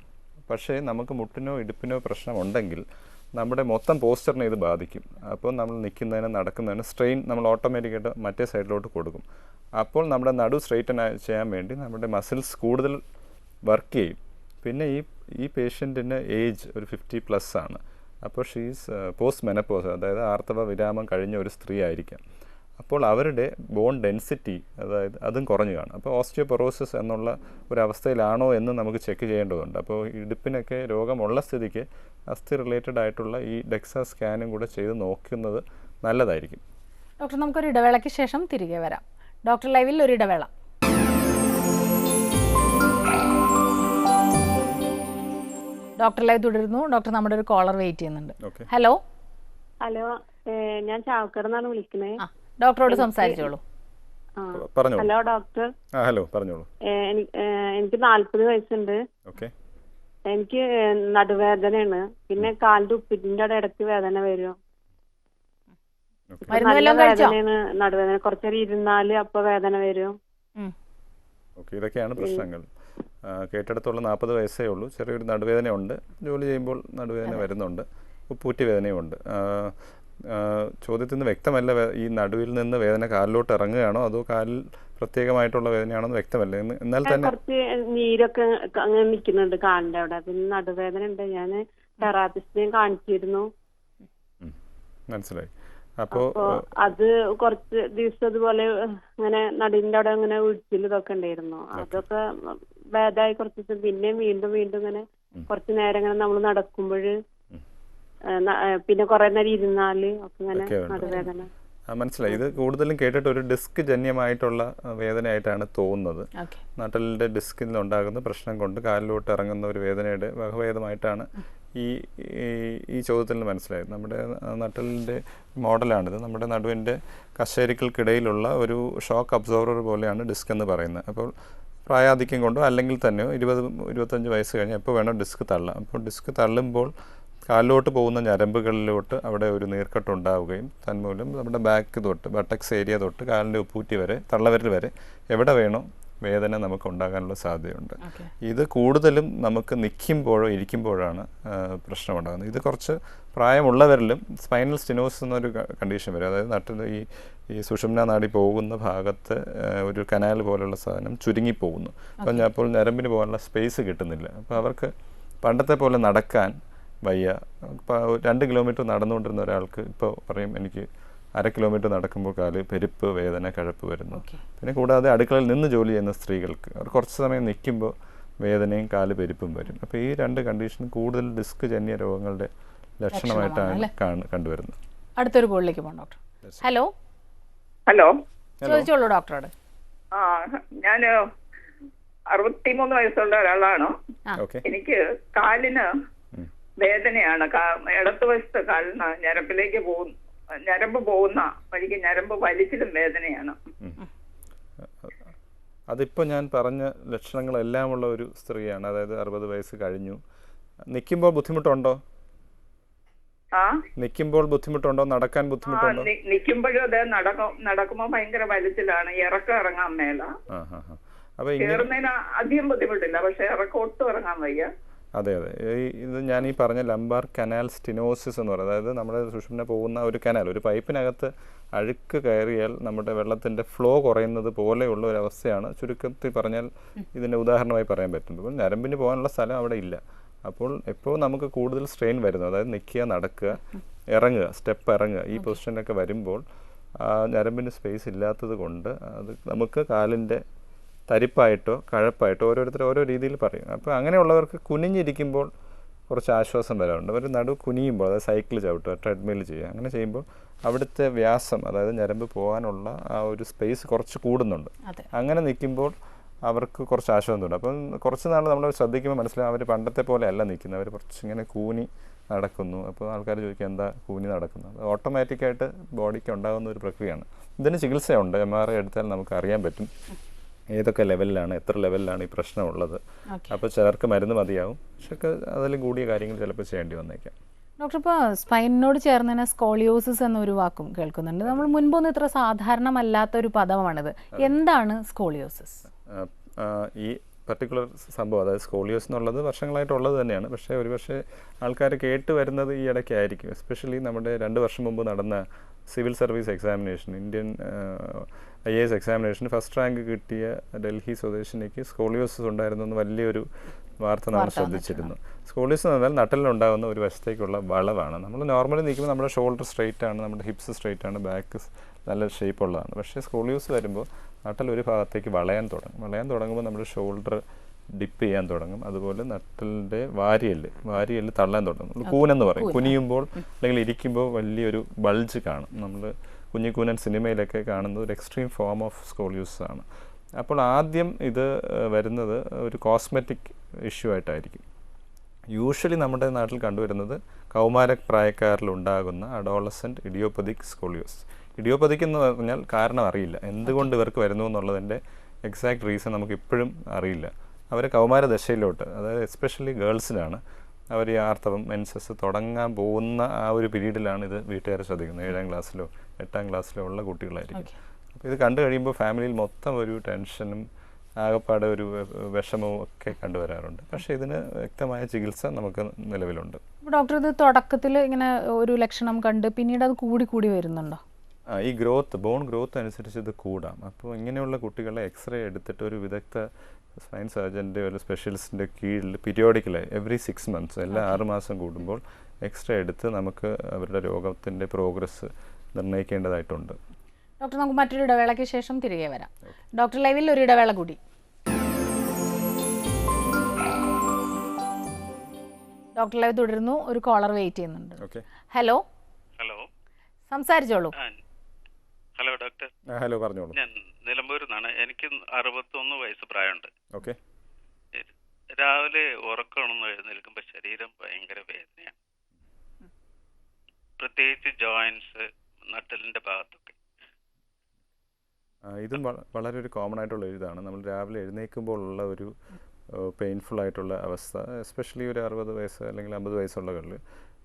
പക്ഷേ നമുക്ക് മുട്ടിനോ ഇടുപ്പിനോ പ്രശ്നം ഉണ്ടെങ്കിൽ നമ്മുടെ മൊത്തം പോസ്ചറിനെ ഇത് ബാധിക്കും. അപ്പോൾ നമ്മൾ നിൽക്കുന്നതിന് നടക്കുന്നതിന് സ്ട്രെയിൻ നമ്മൾ ഓട്ടോമാറ്റിക്കായിട്ട് മറ്റേ സൈഡിലോട്ട് കൊടുക്കും. അപ്പോൾ നമ്മുടെ നടു സ്ട്രെയിറ്റൻ ചെയ്യാൻ വേണ്ടി നമ്മുടെ മസിൽസ് കൂടുതൽ വർക്ക് ചെയ്യും. പിന്നെ ഈ പേഷ്യൻറ്റിന് ഏജ് ഒരു 50+ ആണ്. അപ്പോൾ ഷീസ് പോസ്റ്റ് മെനപ്പോസ്, അതായത് ആർത്തവ വിരാമം കഴിഞ്ഞ ഒരു സ്ത്രീ ആയിരിക്കാം. അപ്പോൾ അവരുടെ ബോൺ ഡെൻസിറ്റി അതായത് അതും കുറഞ്ഞു കാണും. അപ്പോൾ ഓസ്റ്റിയോപൊറോസിസ് എന്നുള്ള ഒരവസ്ഥയിലാണോ എന്ന് നമുക്ക് ചെക്ക് ചെയ്യേണ്ടതുണ്ട്. അപ്പോൾ ഇടുപ്പിനൊക്കെ രോഗമുള്ള സ്ഥിതിക്ക് അസ്ഥി റിലേറ്റഡ് ആയിട്ടുള്ള ഈ ഡെക്സാ സ്കാനും കൂടെ ചെയ്ത് നോക്കുന്നത് നല്ലതായിരിക്കും. ഡോക്ടർ, നമുക്കൊരു ഇടവേളയ്ക്ക് ശേഷം തിരികെ വരാം. ഡോക്ടർ ലൈവിൽ ഒരു ഇടവേള. ഡോക്ടർ ലൈവ് തുടരുന്നു. ഡോക്ടർ, നമ്മുടെ ഒരു കോളർ വെയിറ്റ് ചെയ്യുന്നുണ്ട്. ഹലോ ഹലോ, ഞാൻ ചാവക്കടന്നാണ് വിളിക്കുന്നത്. ഡോക്ടറോട് സംസാരിച്ചോളൂ. Hello doctor. ഹലോ, പറഞ്ഞോളൂ. എനിക്ക് 40 വയസ്സുണ്ട്. എനിക്ക് നടുവേദനയാണ്, പിന്നെ കാലിന്റെ ഉപ്പിന്റെ അവിടെ ഇടയ്ക്ക് വേദന വരും. നല്ല വേദനയാണ്, നടുവേദന. കുറച്ചേരം ഇരുന്നാല് അപ്പൊ വേദന വരും. ഇതൊക്കെയാണ് പ്രശ്നങ്ങൾ. കേട്ടിടത്തോളം 40 വയസ്സേ ഉള്ളൂ. ചെറിയൊരു നടുവേദന ഉണ്ട്. ജോലി ചെയ്യുമ്പോൾ നടുവേദന വരുന്നുണ്ട്. ഉപ്പൂറ്റി വേദനയുണ്ട്. ചോദ്യത്തിൽ നിന്ന് വ്യക്തമല്ല ഈ നടുവിൽ നിന്ന് വേദന കാലിലോട്ട് ഇറങ്ങുകയാണോ അതോ കാലിൽ പ്രത്യേകമായിട്ടുള്ള വേദനയാണോ എന്ന് വ്യക്തമല്ല. എന്നാൽ തന്നെ കുറച്ച് നീരൊക്കെ അങ്ങനെ നിൽക്കുന്നുണ്ട് കാലിന്റെ അവിടെ. പിന്നെ നടുവേദന ഉണ്ട്. ഞാൻ തെറാപ്പിസ്റ്റിനെയും കാണിച്ചിരുന്നു. മനസ്സിലായി. അപ്പോൾ അത് കുറച്ച് ദിവസം അതുപോലെ ഇങ്ങനെ നടുവിന്റെ അവിടെ ഇങ്ങനെ ഉഴിച്ചിൽ ഇതൊക്കെ ഉണ്ടായിരുന്നു. അതൊക്കെ ഭേദമായി കുറച്ച് ദിവസം. പിന്നെ വീണ്ടും ഇങ്ങനെ കുറച്ച് നേരം ഇങ്ങനെ നമ്മൾ നടക്കുമ്പോൾ പിന്നെ കുറെ നേരം ഇരുന്നാല് ഒക്കെ ഇങ്ങനെ നടുവേദന. മനസ്സിലായി. ഇത് കൂടുതലും കേട്ടിട്ട് ഒരു ഡിസ്ക് ജന്യമായിട്ടുള്ള വേദനയായിട്ടാണ് തോന്നുന്നത്. നട്ടലിൻ്റെ ഡിസ്കിൽ നിന്നുണ്ടാകുന്ന പ്രശ്നം കൊണ്ട് കാലിലോട്ട് ഇറങ്ങുന്ന ഒരു വേദനയുടെ വകഭേദമായിട്ടാണ് ഈ ചോദ്യത്തിൽ നിന്ന് മനസ്സിലായത്. നമ്മുടെ നട്ടലിൻ്റെ മോഡലാണിത്. നമ്മുടെ നടുവിൻ്റെ കശേരുക്കൾക്കിടയിലുള്ള ഒരു ഷോക്ക് അബ്സോർവർ പോലെയാണ് ഡിസ്ക് എന്ന് പറയുന്നത്. അപ്പോൾ പ്രായാധിക്യം കൊണ്ടോ അല്ലെങ്കിൽ തന്നെയോ 20-25 വയസ്സ് കഴിഞ്ഞാൽ എപ്പോൾ വേണോ ഡിസ്ക് തള്ളാം. അപ്പോൾ ഡിസ്ക് തള്ളുമ്പോൾ കാലിലോട്ട് പോകുന്ന ഞരമ്പുകളിലോട്ട് അവിടെ ഒരു നീർക്കെട്ടുണ്ടാവുകയും തന്മൂലം നമ്മുടെ ബാക്ക് തൊട്ട് ബട്ടക്സ് ഏരിയ തൊട്ട് കാലിൻ്റെ ഉപ്പൂറ്റി വരെ തള്ളവിരൽ വരെ എവിടെ വേണോ വേദന നമുക്ക് ഉണ്ടാകാനുള്ള സാധ്യതയുണ്ട്. ഇത് കൂടുതലും നമുക്ക് നിൽക്കുമ്പോഴോ ഇരിക്കുമ്പോഴാണ് പ്രശ്നമുണ്ടാകുന്നത്. ഇത് കുറച്ച് പ്രായമുള്ളവരിലും സ്പൈനൽ സ്റ്റിനോസിസ് എന്നൊരു കണ്ടീഷൻ വരും. അതായത് നട്ടിൽ ഈ സുഷുമ്ന നാഡി പോകുന്ന ഭാഗത്ത് ഒരു കനാൽ പോലുള്ള സാധനം ചുരുങ്ങിപ്പോകുന്നു. അപ്പോൾ ഞരമ്പിന് പോകാനുള്ള സ്പേസ് കിട്ടുന്നില്ല. അപ്പോൾ അവർക്ക് പണ്ടത്തെ പോലെ നടക്കാൻ വയ്യ. ഇപ്പോൾ 2 കിലോമീറ്റർ നടന്നുകൊണ്ടിരുന്ന ഒരാൾക്ക് ഇപ്പോൾ പറയും എനിക്ക് 1/2 കിലോമീറ്റർ നടക്കുമ്പോൾ കാല് പെരുപ്പ് വേദന കഴപ്പ് വരുന്നു. പിന്നെ കൂടാതെ അടുക്കളയിൽ നിന്ന് ജോലി ചെയ്യുന്ന സ്ത്രീകൾക്ക് അവർ കുറച്ച് സമയം നിൽക്കുമ്പോൾ വേദനയും കാല് പെരുപ്പും വരും. അപ്പോൾ ഈ 2 കണ്ടീഷൻ കൂടുതൽ ഡിസ്ക് ജന്യ രോഗങ്ങളുടെ ലക്ഷണമായിട്ടാണ് കണ്ടുവരുന്നത്. അടുത്തൊരു കോളിലേക്ക് പോകാം ഡോക്ടർ. ഹലോ ഹലോ, ചോദിച്ചോളൂ ഡോക്ടറോട്. ഞാൻ 63 വയസ്സുള്ള ഒരാളാണ്. എനിക്ക് കാലിന് വേദനയാണ്. ഇടത്ത് വശത്ത് കാലിന് ഞരമ്പ് പോകുന്ന വഴിക്ക് ഞരമ്പ് വലിച്ചിലും വേദനയാണ്. അതിപ്പോൾ ഞാൻ പറഞ്ഞ ലക്ഷണങ്ങളെല്ലാം ഉള്ള ഒരു സ്ത്രീയാണ്. അതായത് 60 വയസ്സ് കഴിഞ്ഞു. നിൽക്കുമ്പോൾ ബുദ്ധിമുട്ടുണ്ടോ? നിൽക്കുമ്പോൾ ബുദ്ധിമുട്ടുണ്ടോ? നടക്കാൻ ബുദ്ധിമുട്ടുണ്ടോ? നിൽക്കുമ്പോഴും അതെ, നടക്കുമ്പോൾ ഭയങ്കര വലിച്ചിലാണ്. ഇറങ്ങാൻ മേല. കയറുന്നതിന് അധികം ബുദ്ധിമുട്ടില്ല, പക്ഷെ ഇറക്കം ഒട്ടും ഇറങ്ങാൻ വയ്യ. അതെ. ഇത് ഞാൻ ഈ പറഞ്ഞ ലംബാർ കനാൽ സ്റ്റിനോസിസ് എന്ന് പറയുന്നത്, അതായത് നമ്മുടെ സുഷുമ്ന പോകുന്ന ഒരു കനാൽ, ഒരു പൈപ്പിനകത്ത് അഴുക്ക് കയറിയാൽ നമ്മുടെ വെള്ളത്തിൻ്റെ ഫ്ലോ കുറയുന്നത് പോലെയുള്ള ഒരു അവസ്ഥയാണ്. ചുരുക്കത്തിൽ പറഞ്ഞാൽ ഇതിൻ്റെ ഉദാഹരണമായി പറയാൻ പറ്റുന്നത്. അപ്പോൾ ഞരമ്പിന് പോകാനുള്ള സ്ഥലം അവിടെ ഇല്ല. അപ്പോൾ എപ്പോൾ നമുക്ക് കൂടുതൽ സ്ട്രെയിൻ വരുന്നു, അതായത് നിൽക്കുക, നടക്കുക, ഇറങ്ങുക, സ്റ്റെപ്പ് ഇറങ്ങുക, ഈ പൊസിഷനൊക്കെ വരുമ്പോൾ ആ ഞരമ്പിന് സ്പേസ് ഇല്ലാത്തത് കൊണ്ട് അത് നമുക്ക് കാലിൻ്റെ തരിപ്പായിട്ടോ കഴപ്പായിട്ടോ ഓരോരുത്തർ ഓരോ രീതിയിൽ പറയും. അപ്പോൾ അങ്ങനെയുള്ളവർക്ക് കുനിഞ്ഞിരിക്കുമ്പോൾ കുറച്ച് ആശ്വാസം വരാറുണ്ട്. അവർ നടു കുനിയുമ്പോൾ, അതായത് സൈക്കിൾ ചവിട്ടുക, ട്രെഡ്മിൽ ചെയ്യുക, അങ്ങനെ ചെയ്യുമ്പോൾ അവിടുത്തെ വ്യാസം, അതായത് ഞരമ്പ് പോകാനുള്ള ആ ഒരു സ്പേസ് കുറച്ച് കൂടുന്നുണ്ട്. അങ്ങനെ നിൽക്കുമ്പോൾ അവർക്ക് കുറച്ച് ആശ്വാസം തോന്നും. അപ്പം കുറച്ച് നാൾ നമ്മൾ ശ്രദ്ധിക്കുമ്പോൾ മനസ്സിലാവും അവർ പണ്ടത്തെ പോലെ അല്ല നിൽക്കുന്നത്. അവർ കുറച്ചിങ്ങനെ കൂനി നടക്കുന്നു. അപ്പോൾ ആൾക്കാർ ചോദിക്കുക എന്താ കൂനി നടക്കുന്നത്? അത് ഓട്ടോമാറ്റിക്കായിട്ട് ബോഡിക്ക് ഉണ്ടാകുന്ന ഒരു പ്രക്രിയയാണ്. ഇതിന് ചികിത്സയുണ്ട്. MRI എടുത്താൽ നമുക്ക് അറിയാൻ പറ്റും ഏതൊക്കെ ലെവലിലാണ്, എത്ര ലെവലിലാണ് ഈ പ്രശ്നമുള്ളത്. അപ്പോൾ ചിലർക്ക് മരുന്ന് മതിയാവും, പക്ഷേ അതിൽ കൂടിയ കാര്യങ്ങൾ ചിലപ്പോൾ ചെയ്യേണ്ടി വന്നേക്കാം. ഡോക്ടർ, ഇപ്പോൾ സ്പൈനിനോട് ചേർന്ന് തന്നെ സ്കോളിയോസിസ് എന്നൊരു വാക്കും കേൾക്കുന്നുണ്ട്. നമ്മൾ മുൻപൊന്നും ഇത്ര സാധാരണമല്ലാത്തൊരു പദമാണിത്. എന്താണ് സ്കോളിയോസിസ്? ഈ പർട്ടിക്കുലർ സംഭവം, അതായത് സ്കോളിയോസ് എന്നുള്ളത് വർഷങ്ങളായിട്ടുള്ളത് തന്നെയാണ്. പക്ഷേ ഒരുപക്ഷെ ആൾക്കാർ കേട്ട് വരുന്നത് ഈ ഇടയ്ക്കായിരിക്കും. എസ്പെഷ്യലി നമ്മുടെ 2 വർഷം മുമ്പ് നടന്ന civil service examination, Indian IAS എക്സാമിനേഷന് ഫസ്റ്റ് റാങ്ക് കിട്ടിയ ഡൽഹി സ്വദേശിനിക്ക് സ്കോളിയോസിസ് ഉണ്ടായിരുന്നു എന്ന് വലിയൊരു വാർത്ത നമ്മൾ ശ്രദ്ധിച്ചിരുന്നു. സ്കോളിയോസിസ് എന്ന് പറഞ്ഞാൽ നട്ടലിനുണ്ടാകുന്ന ഒരു വശത്തേക്കുള്ള വളവാണ്. നമ്മൾ നോർമലി നിൽക്കുമ്പോൾ നമ്മുടെ ഷോൾഡർ സ്ട്രെയിറ്റ് ആണ്, നമ്മുടെ ഹിപ്സ് സ്ട്രെയിറ്റ് ആണ്, ബാക്ക് നല്ല ഷേപ്പ് ഉള്ളതാണ്. പക്ഷേ സ്കോളിയോസ് വരുമ്പോൾ നട്ടൽ ഒരു ഭാഗത്തേക്ക് വളയാൻ തുടങ്ങുമ്പോൾ നമ്മുടെ ഷോൾഡർ ഡിപ്പ് ചെയ്യാൻ തുടങ്ങും. അതുപോലെ നട്ടലിൻ്റെ വാരിയെല്ല് തള്ളാൻ തുടങ്ങും. കൂനെന്ന് പറയും. കുനിയുമ്പോൾ അല്ലെങ്കിൽ ഇരിക്കുമ്പോൾ വലിയൊരു ബൾജ് കാണും. നമ്മൾ കുഞ്ഞിക്കൂനൻ സിനിമയിലൊക്കെ കാണുന്നത് ഒരു എക്സ്ട്രീം ഫോം ഓഫ് സ്കോളിയോസ് ആണ്. അപ്പോൾ ആദ്യം ഇത് വരുന്നത് ഒരു കോസ്മെറ്റിക് ഇഷ്യൂ ആയിട്ടായിരിക്കും. യൂഷ്വലി നമ്മുടെ നാട്ടിൽ കണ്ടുവരുന്നത് കൗമാരപ്രായക്കാരിലുണ്ടാകുന്ന അഡോളസെൻ്റ് ഇഡിയോപ്പതിക് സ്കോളിയോസ്. ഇഡിയോപ്പതിക് എന്ന് പറഞ്ഞാൽ കാരണം അറിയില്ല, എന്തുകൊണ്ട് ഇവർക്ക് വരുന്നു എന്നുള്ളതിൻ്റെ എക്സാക്ട് റീസൺ നമുക്ക് ഇപ്പോഴും അറിയില്ല. അവർ കൗമാര ദശയിലോട്ട്, അതായത് എസ്പെഷ്യലി ഗേൾസിലാണ് അവർ ഈ ആർത്തവം മെൻസസ് തുടങ്ങാൻ പോകുന്ന ആ ഒരു പീരീഡിലാണ് ഇത് വീട്ടുകാരെ ശ്രദ്ധിക്കുന്നത്. 7ാം ക്ലാസ്സിലോ 8ാം ക്ലാസ്സിലോ ഉള്ള കുട്ടികളായിരിക്കും. അപ്പോൾ ഇത് കണ്ടു കഴിയുമ്പോൾ ഫാമിലിയിൽ മൊത്തം ഒരു ടെൻഷനും ആകപ്പാടെ ഒരു വിഷമവും ഒക്കെ കണ്ടുവരാറുണ്ട്. പക്ഷേ ഇതിന് വ്യക്തമായ ചികിത്സ നമുക്ക് നിലവിലുണ്ട്. ഡോക്ടർ, ഇത് തുടക്കത്തിൽ ഇങ്ങനെ ഒരു ലക്ഷണം കണ്ട് പിന്നീട് അത് കൂടി വരുന്നുണ്ടോ? ഈ ബോൺ ഗ്രോത്ത് അനുസരിച്ച് ഇത് കൂടാം. അപ്പോൾ ഇങ്ങനെയുള്ള കുട്ടികളെ എക്സ്റേ എടുത്തിട്ട് ഒരു വിദഗ്ധ സ്പൈൻ സർജൻ്റെ ഒരു സ്പെഷ്യലിസ്റ്റിൻ്റെ കീഴിൽ പീരിയോഡിക്കലായി എവറി 6 months എല്ലാ 6 മാസം കൂടുമ്പോൾ എക്സ്റേ എടുത്ത് നമുക്ക് അവരുടെ രോഗത്തിൻ്റെ പ്രോഗ്രസ് നിർണ്ണയിക്കേണ്ടതായിട്ടുണ്ട്. ഡോക്ടർ, നമുക്ക് മറ്റൊരു ഇടവേളയ്ക്ക് ശേഷം തിരികെ വരാം. ഡോക്ടർ ലൈവിൽ ഒരു ഇടവേള കൂടി. ഡോക്ടർ ലൈവ് തുടരുന്നു. ഒരു കോളർ വെയിറ്റ് ചെയ്യുന്നുണ്ട്. ഹലോ, സംസാരിച്ചോളൂ. Hello doctor. ഹലോ, പറഞ്ഞോളൂ. ഞാൻ നിലമ്പൂരിൽ നിന്നാണ്. എനിക്ക് 61 വയസ്സ് പ്രായമുണ്ട്. ഓക്കെ. രാവിലെ ഉറക്കമാണെന്ന് എഴുന്നേൽക്കുമ്പോൾ ശരീരം ഭയങ്കര വേദനയാണ്, പ്രത്യേകിച്ച് ജോയിൻസ്, നട്ടലിന്റെ ഭാഗത്തൊക്കെ. ഇതും വളരെ ഒരു കോമൺ ആയിട്ടുള്ള ഇതാണ്. നമ്മൾ രാവിലെ എഴുന്നേൽക്കുമ്പോൾ ഉള്ള ഒരു പെയിൻഫുൾ ആയിട്ടുള്ള അവസ്ഥ, എസ്പെഷ്യലി ഒരു 60 വയസ്സ് അല്ലെങ്കിൽ 50 വയസ്സുള്ളവരിൽ.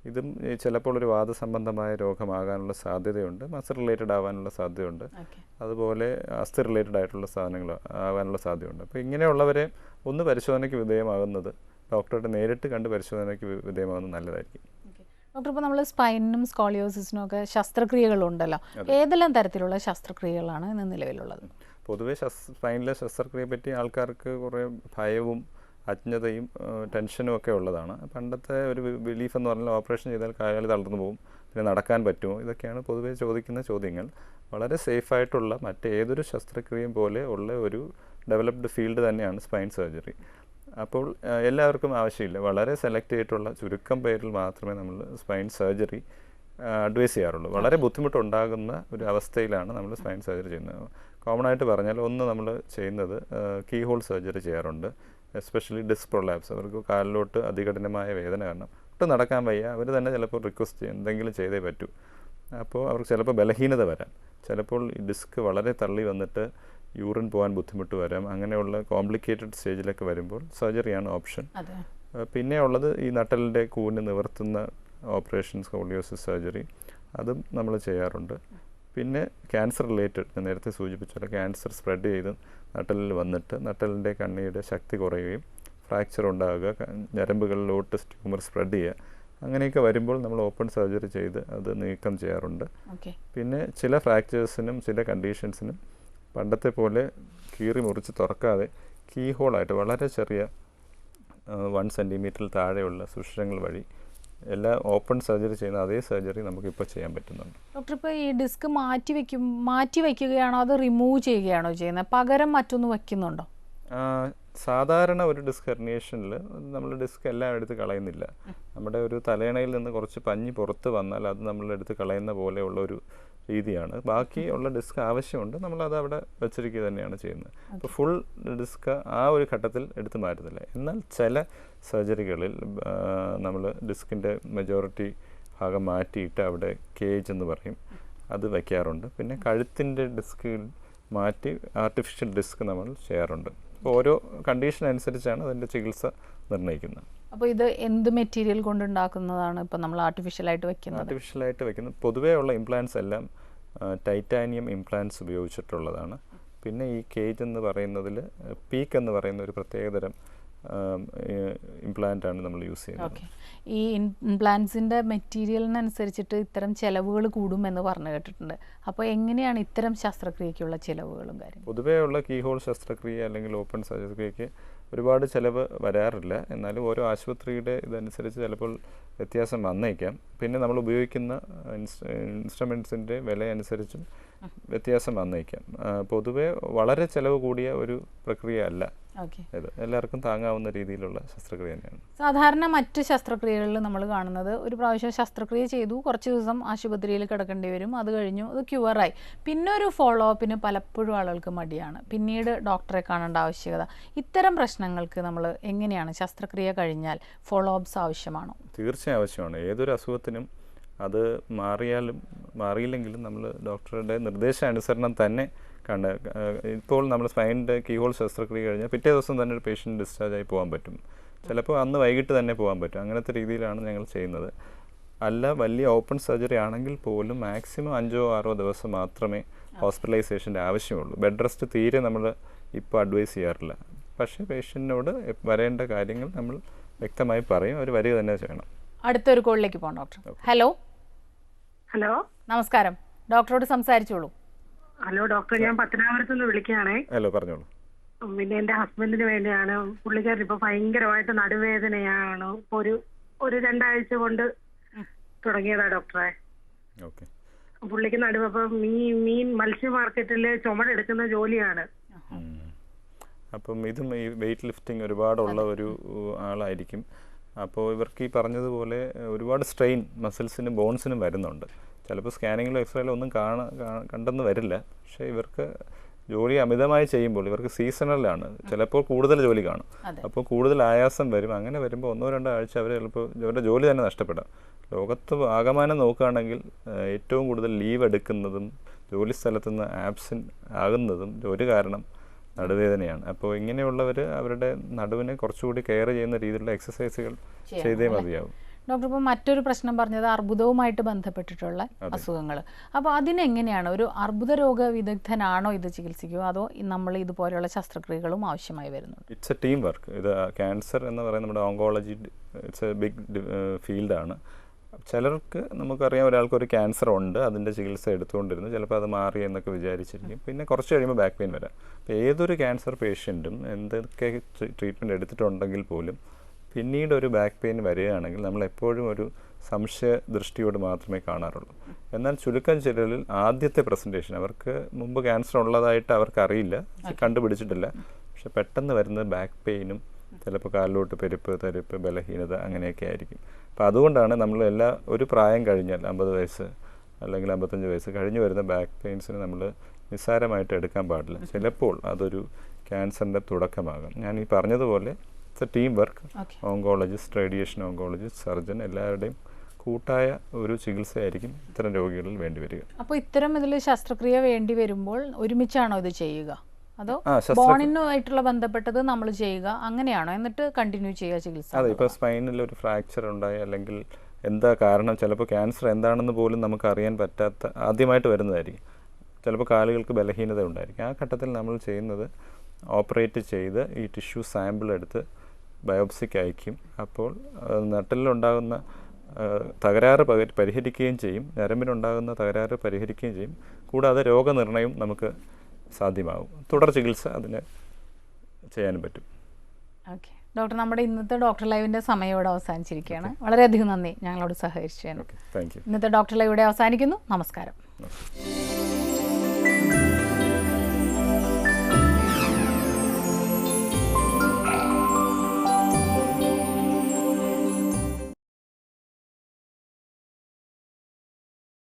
ഇതും ചിലപ്പോൾ ഒരു വാദസംബന്ധമായ രോഗമാകാനുള്ള സാധ്യതയുണ്ട്, മസിൽ റിലേറ്റഡ് ആവാനുള്ള സാധ്യതയുണ്ട്, അതുപോലെ അസ്ഥി റിലേറ്റഡ് ആയിട്ടുള്ള സാധനങ്ങൾ ആവാനുള്ള സാധ്യതയുണ്ട്. അപ്പോൾ ഇങ്ങനെയുള്ളവരെ ഒന്ന് പരിശോധനയ്ക്ക് വിധേയമാകുന്നത്, ഡോക്ടറുടെ നേരിട്ട് കണ്ട് പരിശോധനയ്ക്ക് വിധേയമാകുന്നത് നല്ലതായിരിക്കും. ഡോക്ടർ, ഇപ്പോൾ നമ്മൾ സ്പൈനിനും സ്കോളിയോസിസിനും ഒക്കെ ശസ്ത്രക്രിയകളുണ്ടല്ലോ, ഏതെല്ലാം തരത്തിലുള്ള ശസ്ത്രക്രിയകളാണ് ഇന്ന് നിലവിലുള്ളത്? പൊതുവെ സ്പൈനിലെ ശസ്ത്രക്രിയയെ പറ്റി ആൾക്കാർക്ക് കുറേ ഭയവും അജ്ഞതയും ടെൻഷനും ഒക്കെ ഉള്ളതാണ്. പണ്ടത്തെ ഒരു ബിലീഫ് എന്ന് പറഞ്ഞാൽ ഓപ്പറേഷൻ ചെയ്താൽ കാലുകൾ തളർന്നു പോകും, പിന്നെ നടക്കാൻ പറ്റുമോ, ഇതൊക്കെയാണ് പൊതുവേ ചോദിക്കുന്ന ചോദ്യങ്ങൾ. വളരെ സേഫായിട്ടുള്ള മറ്റേതൊരു ശസ്ത്രക്രിയയും പോലെ ഉള്ള ഒരു ഡെവലപ്ഡ് ഫീൽഡ് തന്നെയാണ് സ്പൈൻ സർജറി. അപ്പോൾ എല്ലാവർക്കും ആവശ്യമില്ല, വളരെ സെലക്ട് ചെയ്തിട്ടുള്ള ചുരുക്കം പേരിൽ മാത്രമേ നമ്മൾ സ്പൈൻ സർജറി അഡ്വൈസ് ചെയ്യാറുള്ളൂ. വളരെ ബുദ്ധിമുട്ടുണ്ടാകുന്ന ഒരു അവസ്ഥയിലാണ് നമ്മൾ സ്പൈൻ സർജറി ചെയ്യുന്നത്. കോമൺ ആയിട്ട് പറഞ്ഞാൽ ഒന്ന് നമ്മൾ ചെയ്യുന്നത് കീ ഹോൾ സർജറി ചെയ്യാറുണ്ട്, എസ്പെഷ്യലി ഡിസ്ക് പ്രൊലാപ്സ്. അവർക്ക് കാലിലോട്ട് അതികഠിനമായ വേദന കാരണം ഒട്ടും നടക്കാൻ വയ്യ, അവർ തന്നെ ചിലപ്പോൾ റിക്വസ്റ്റ് ചെയ്യും എന്തെങ്കിലും ചെയ്തേ പറ്റൂ. അപ്പോൾ അവർക്ക് ചിലപ്പോൾ ബലഹീനത വരാം, ചിലപ്പോൾ ഈ ഡിസ്ക് വളരെ തള്ളി വന്നിട്ട് യൂറിൻ പോകാൻ ബുദ്ധിമുട്ട് വരാം. അങ്ങനെയുള്ള കോംപ്ലിക്കേറ്റഡ് സ്റ്റേജിലൊക്കെ വരുമ്പോൾ സർജറിയാണ് ഓപ്ഷൻ. പിന്നെ ഉള്ളത് ഈ നട്ടലിൻ്റെ കൂന് നിവർത്തുന്ന ഓപ്പറേഷൻ, സ്കോളിയോസിസ് സർജറി, അതും നമ്മൾ ചെയ്യാറുണ്ട്. പിന്നെ ക്യാൻസർ റിലേറ്റഡ്, ഞാൻ നേരത്തെ സൂചിപ്പിച്ചാൽ ക്യാൻസർ സ്പ്രെഡ് ചെയ്ത് നട്ടലിൽ വന്നിട്ട് നട്ടലിൻ്റെ കണ്ണിയുടെ ശക്തി കുറയുകയും ഫ്രാക്ചർ ഉണ്ടാകുക, ഞരമ്പുകളിലോട്ട് ട്യൂമർ സ്പ്രെഡ് ചെയ്യുക, അങ്ങനെയൊക്കെ വരുമ്പോൾ നമ്മൾ ഓപ്പൺ സർജറി ചെയ്ത് അത് നീക്കം ചെയ്യാറുണ്ട്. പിന്നെ ചില ഫ്രാക്ചേഴ്സിനും ചില കണ്ടീഷൻസിനും പണ്ടത്തെ പോലെ കീറി മുറിച്ച് തുറക്കാതെ കീ ഹോളായിട്ട് വളരെ ചെറിയ 1 സെൻറ്റിമീറ്ററിൽ താഴെയുള്ള സുഷിരങ്ങൾ വഴി എല്ലാ ഓപ്പൺ സർജറി ചെയ്യുന്ന അതേ സർജറി നമുക്കിപ്പോൾ ചെയ്യാൻ പറ്റുന്നുണ്ട്. ഡോക്ടർ, ഇപ്പോൾ ഈ ഡിസ്ക് മാറ്റി വയ്ക്കുകയാണോ അത് റിമൂവ് ചെയ്യുകയാണോ ചെയ്യുന്നത്, പകരം മറ്റൊന്ന് വയ്ക്കുന്നുണ്ടോ? സാധാരണ ഒരു ഡിസ്ക് ഹെർണിയേഷനിൽ നമ്മൾ ഡിസ്ക് എല്ലാം എടുത്ത് കളയുന്നില്ല. നമ്മുടെ ഒരു തലയണയിൽ നിന്ന് കുറച്ച് പഞ്ഞി പുറത്ത് വന്നാൽ അത് നമ്മൾ എടുത്ത് കളയുന്ന പോലെയുള്ള ഒരു രീതിയാണ്. ബാക്കി ഉള്ള ഡിസ്ക് ആവശ്യമുണ്ട്, നമ്മളത് അവിടെ വെച്ചിരിക്കുക തന്നെയാണ് ചെയ്യുന്നത്. അപ്പോൾ ഫുൾ ഡിസ്ക് ആ ഒരു ഘട്ടത്തിൽ എടുത്ത് മാറ്റുന്നില്ല. എന്നാൽ ചില സർജറികളിൽ നമ്മൾ ഡിസ്കിൻ്റെ മെജോറിറ്റി ഭാഗം മാറ്റിയിട്ട് അവിടെ കേജ് എന്ന് പറയും, അത് വയ്ക്കാറുണ്ട്. പിന്നെ കഴുത്തിൻ്റെ ഡിസ്കിൽ മാറ്റി ആർട്ടിഫിഷ്യൽ ഡിസ്ക് നമ്മൾ ചെയ്യാറുണ്ട്. അപ്പോൾ ഓരോ കണ്ടീഷൻ അനുസരിച്ചാണ് അതിൻ്റെ ചികിത്സ നിർണ്ണയിക്കുന്നത്. അപ്പോൾ ഇത് എന്ത് മെറ്റീരിയൽ കൊണ്ടുണ്ടാക്കുന്നതാണ് ഇപ്പോൾ നമ്മൾ ആർട്ടിഫിഷ്യലായിട്ട് വെക്കുന്നത്? ആർട്ടിഫിഷ്യലായിട്ട് വെക്കുന്നത് പൊതുവേ ഉള്ള ഇംപ്ലാൻസ് എല്ലാം ടൈറ്റാനിയം ഇംപ്ലാൻസ് ഉപയോഗിച്ചിട്ടുള്ളതാണ്. പിന്നെ ഈ കേജ് എന്ന് പറയുന്നതിൽ പീക്ക് എന്ന് പറയുന്ന ഒരു പ്രത്യേകതരം ഇംപ്ലാന്റാണ് നമ്മൾ യൂസ് ചെയ്യുന്നത്. ഈ ഇംപ്ലാന്റ്സിൻ്റെ മെറ്റീരിയലിനനുസരിച്ചിട്ട് ഇത്തരം ചിലവുകൾ കൂടുമെന്ന് പറഞ്ഞു കേട്ടിട്ടുണ്ട്. അപ്പോൾ എങ്ങനെയാണ് ഇത്തരം ശസ്ത്രക്രിയയ്ക്കുള്ള ചിലവുകളും കാര്യം? പൊതുവേ ഉള്ള കീ ഹോൾ ശസ്ത്രക്രിയ അല്ലെങ്കിൽ ഓപ്പൺ സർജറിക്ക് ഒരുപാട് ചിലവ് വരാറില്ല. എന്നാലും ഓരോ ആശുപത്രിയുടെ ഇതനുസരിച്ച് ചിലപ്പോൾ വ്യത്യാസം വന്നേക്കാം. പിന്നെ നമ്മൾ ഉപയോഗിക്കുന്ന ഇൻസ്ട്രുമെൻസിൻ്റെ വില അനുസരിച്ചും വ്യത്യാസം വന്നേക്കാം. പൊതുവെ വളരെ ചിലവ് കൂടിയ ഒരു പ്രക്രിയ അല്ല ഇത്. എല്ലാവർക്കും താങ്ങാവുന്ന രീതിയിലുള്ള ശസ്ത്രക്രിയ തന്നെയാണ്. സാധാരണ മറ്റ് ശസ്ത്രക്രിയകളിൽ നമ്മൾ കാണുന്നത് ഒരു പ്രാവശ്യം ശസ്ത്രക്രിയ ചെയ്തു, കുറച്ച് ദിവസം ആശുപത്രിയിൽ കിടക്കേണ്ടി വരും, അത് കഴിഞ്ഞു അത് ക്യൂറായി, പിന്നെ ഒരു ഫോളോ അപ്പിന് പലപ്പോഴും ആളുകൾക്ക് മടിയാണ്, പിന്നീട് ഡോക്ടറെ കാണേണ്ട ആവശ്യകത. ഇത്തരം പ്രശ്നങ്ങൾക്ക് നമ്മൾ എങ്ങനെയാണ്, ശസ്ത്രക്രിയ കഴിഞ്ഞാൽ ഫോളോ അപ്സ് ആവശ്യമാണോ? തീർച്ചയായും ആവശ്യമാണ്. ഏതൊരു അസുഖത്തിനും അത് മാറിയില്ലെങ്കിലും നമ്മൾ ഡോക്ടറുടെ നിർദ്ദേശാനുസരണം തന്നെ ഇപ്പോൾ നമ്മൾ സ്പൈനിൻ്റെ കീഹോൾ ശസ്ത്രക്രിയ കഴിഞ്ഞാൽ പിറ്റേ ദിവസം തന്നെ ഒരു പേഷ്യൻ്റ് ഡിസ്ചാർജായി പോകാൻ പറ്റും. ചിലപ്പോൾ അന്ന് വൈകിട്ട് തന്നെ പോകാൻ പറ്റും. അങ്ങനത്തെ രീതിയിലാണ് ഞങ്ങൾ ചെയ്യുന്നത്. അല്ല, വലിയ ഓപ്പൺ സർജറി ആണെങ്കിൽ പോലും മാക്സിമം 5-6 ദിവസം മാത്രമേ ഹോസ്പിറ്റലൈസേഷൻ്റെ ആവശ്യമുള്ളൂ. ബെഡ് റെസ്റ്റ് തീരെ നമ്മൾ ഇപ്പോൾ അഡ്വൈസ് ചെയ്യാറില്ല. പക്ഷേ പേഷ്യൻറ്റിനോട് വരേണ്ട കാര്യങ്ങൾ നമ്മൾ വ്യക്തമായി പറയും, അവർ വരിക തന്നെ ചെയ്യണം. അടുത്തൊരു കോളിലേക്ക് പോകാം ഡോക്ടർ. ഹലോ. ഹലോ, നമസ്കാരം. ഡോക്ടറോട് സംസാരിച്ചോളൂ. ഹലോ ഡോക്ടർ, ഞാൻ പത്തനാപുരത്ത് നിന്ന് വിളിക്കുകയാണേ. ഹലോ, പറഞ്ഞോളൂ. പിന്നെ എൻ്റെ ഹസ്ബൻഡിന് വേണ്ടിയാണ്. പുള്ളിക്കാരൻ ഇപ്പൊ ഭയങ്കരമായിട്ട് നടുവേദനയാണ്. ഇപ്പൊ ഒരു 2 ആഴ്ച കൊണ്ട് തുടങ്ങിയതാ ഡോക്ടറെ. പുള്ളിക്ക് നടുവ് മീൻ മത്സ്യ മാർക്കറ്റില് ചുമടെടുക്കുന്ന ജോലിയാണ്. അപ്പം ഇതും ഈ വെയിറ്റ് ലിഫ്റ്റിംഗ് ഒരുപാടുള്ള ഒരു ആളായിരിക്കും. അപ്പോൾ ഇവർക്ക് ഈ പറഞ്ഞതുപോലെ ഒരുപാട് സ്ട്രെയിൻ മസിൽസിനും ബോൺസിനും വരുന്നുണ്ട്. ചിലപ്പോൾ സ്കാനിങ്ങിലോ എക്സ്റേയിലോ ഒന്നും കണ്ടെന്ന് വരില്ല. പക്ഷേ ഇവർക്ക് ജോലി അമിതമായി ചെയ്യുമ്പോൾ ഇവർക്ക് സീസണലാണ്, ചിലപ്പോൾ കൂടുതൽ ജോലി കാണും. അപ്പോൾ കൂടുതൽ ആയാസം വരും. അങ്ങനെ വരുമ്പോൾ 1-2 ആഴ്ച അവർ ചിലപ്പോൾ അവരുടെ ജോലി തന്നെ നഷ്ടപ്പെടാം. ലോകത്ത് ആകമാനം നോക്കുകയാണെങ്കിൽ ഏറ്റവും കൂടുതൽ ലീവ് എടുക്കുന്നതും ജോലി സ്ഥലത്തു നിന്ന് ആബ്സെൻ്റ് ആകുന്നതും ഒരു കാരണം നടുവേദനയാണ്. അപ്പോൾ ഇങ്ങനെയുള്ളവർ അവരുടെ നടുവിനെ കുറച്ചുകൂടി കെയർ ചെയ്യുന്ന രീതിയിലുള്ള എക്സസൈസുകൾ ചെയ്തേ മതിയാവും. ഡോക്ടർ, ഇപ്പോൾ മറ്റൊരു പ്രശ്നം പറഞ്ഞത് അർബുദവുമായിട്ട് ബന്ധപ്പെട്ടിട്ടുള്ള അസുഖങ്ങൾ. അപ്പോൾ അതിനെങ്ങനെയാണ്, ഒരു അർബുദ രോഗ വിദഗ്ധനാണോ ഇത് ചികിത്സിക്കുക, അതോ നമ്മൾ ഇതുപോലെയുള്ള ശസ്ത്രക്രിയകളും ആവശ്യമായി വരുന്നുണ്ട്? It's A team work. ഇത് ക്യാൻസർ എന്ന് പറയുന്നത് നമ്മുടെ ഓങ്കോളജി ഇറ്റ്സ് എ ബിഗ് ഫീൽഡാണ്. ചിലർക്ക് നമുക്കറിയാം, ഒരാൾക്കൊരു ക്യാൻസർ ഉണ്ട്, അതിൻ്റെ ചികിത്സ എടുത്തുകൊണ്ടിരുന്നു, ചിലപ്പോൾ അത് മാറി എന്നൊക്കെ വിചാരിച്ചിരിക്കും. പിന്നെ കുറച്ച് കഴിയുമ്പോൾ ബാക്ക് പെയിൻ വരാം. അപ്പോൾ ഏതൊരു ക്യാൻസർ പേഷ്യൻറ്റും എന്തൊക്കെ ട്രീറ്റ്മെൻറ്റ് എടുത്തിട്ടുണ്ടെങ്കിൽ പോലും പിന്നീട് ഒരു ബാക്ക് പെയിൻ വരികയാണെങ്കിൽ നമ്മൾ എപ്പോഴും ഒരു സംശയ ദൃഷ്ടിയോട് മാത്രമേ കാണാറുള്ളൂ. എന്നാൽ ചുരുക്കം ചിലരിൽ ആദ്യത്തെ പ്രസൻറ്റേഷൻ അവർക്ക് മുമ്പ് ക്യാൻസർ ഉള്ളതായിട്ട് അവർക്കറിയില്ല, കണ്ടുപിടിച്ചിട്ടില്ല. പക്ഷെ പെട്ടെന്ന് വരുന്നത് ബാക്ക് പെയിനും ചിലപ്പോൾ കാലിലോട്ട് പെരുപ്പ്, തരിപ്പ്, ബലഹീനത അങ്ങനെയൊക്കെ ആയിരിക്കും. അപ്പോൾ അതുകൊണ്ടാണ് നമ്മൾ ഒരു പ്രായം കഴിഞ്ഞാൽ 50 വയസ്സ് അല്ലെങ്കിൽ 55 വയസ്സ് കഴിഞ്ഞ് വരുന്ന ബാക്ക് പെയിൻസിന് നമ്മൾ നിസ്സാരമായിട്ട് എടുക്കാൻ പാടില്ല. ചിലപ്പോൾ അതൊരു ക്യാൻസറിൻ്റെ തുടക്കമാകും. ഞാൻ ഈ പറഞ്ഞതുപോലെ it's A team work. Oncologist, radiation oncologist, surgeon എല്ലാവരുടെയും കൂട്ടായ ഒരു ചികിത്സയായിരിക്കും ഇത്തരം രോഗികളിൽ വേണ്ടി വരിക. അപ്പോൾ ഇത്തരം ഇതിൽ ശസ്ത്രക്രിയ വേണ്ടി വരുമ്പോൾ ഒരുമിച്ചാണോ ഇത് ചെയ്യുക, അതോ ബോണിനുമായിട്ടുള്ള ബന്ധപ്പെട്ടത് നമ്മൾ ചെയ്യുക അങ്ങനെയാണോ, എന്നിട്ട് കണ്ടിന്യൂ ചെയ്യുക ചികിത്സ? അതെ, ഇപ്പോൾ സ്പൈനിൽ ഒരു ഫ്രാക്ചർ ഉണ്ടായി, അല്ലെങ്കിൽ എന്താ കാരണം, ചിലപ്പോൾ ക്യാൻസർ എന്താണെന്ന് പോലും നമുക്ക് അറിയാൻ പറ്റാത്ത ആദ്യമായിട്ട് വരുന്നതായിരിക്കും. ചിലപ്പോൾ കാലുകൾക്ക് ബലഹീനത ഉണ്ടായിരിക്കും. ആ ഘട്ടത്തിൽ നമ്മൾ ചെയ്യുന്നത് ഓപ്പറേറ്റ് ചെയ്ത് ഈ ടിഷ്യൂ സാമ്പിൾ എടുത്ത് ബയോപ്സിക്ക് അയക്കും. അപ്പോൾ നട്ടലിലുണ്ടാകുന്ന തകരാറ് പരിഹരിക്കുകയും ചെയ്യും, ഞരമ്പിനുണ്ടാകുന്ന തകരാറ് പരിഹരിക്കുകയും ചെയ്യും. കൂടാതെ രോഗനിർണയം നമുക്ക് സാധ്യമാകും. തുടർ ചികിത്സ അതിന് ചെയ്യാനും പറ്റും. ഓക്കെ ഡോക്ടർ, നമ്മുടെ ഇന്നത്തെ ഡോക്ടർ ലൈവിൻ്റെ സമയം ഇവിടെ അവസാനിച്ചിരിക്കുകയാണ്. വളരെയധികം നന്ദി ഞങ്ങളോട് സഹകരിച്ചതിന്. Thank you. ഇന്നത്തെ ഡോക്ടർ ലൈവ് ഇവിടെ അവസാനിക്കുന്നു. നമസ്കാരം.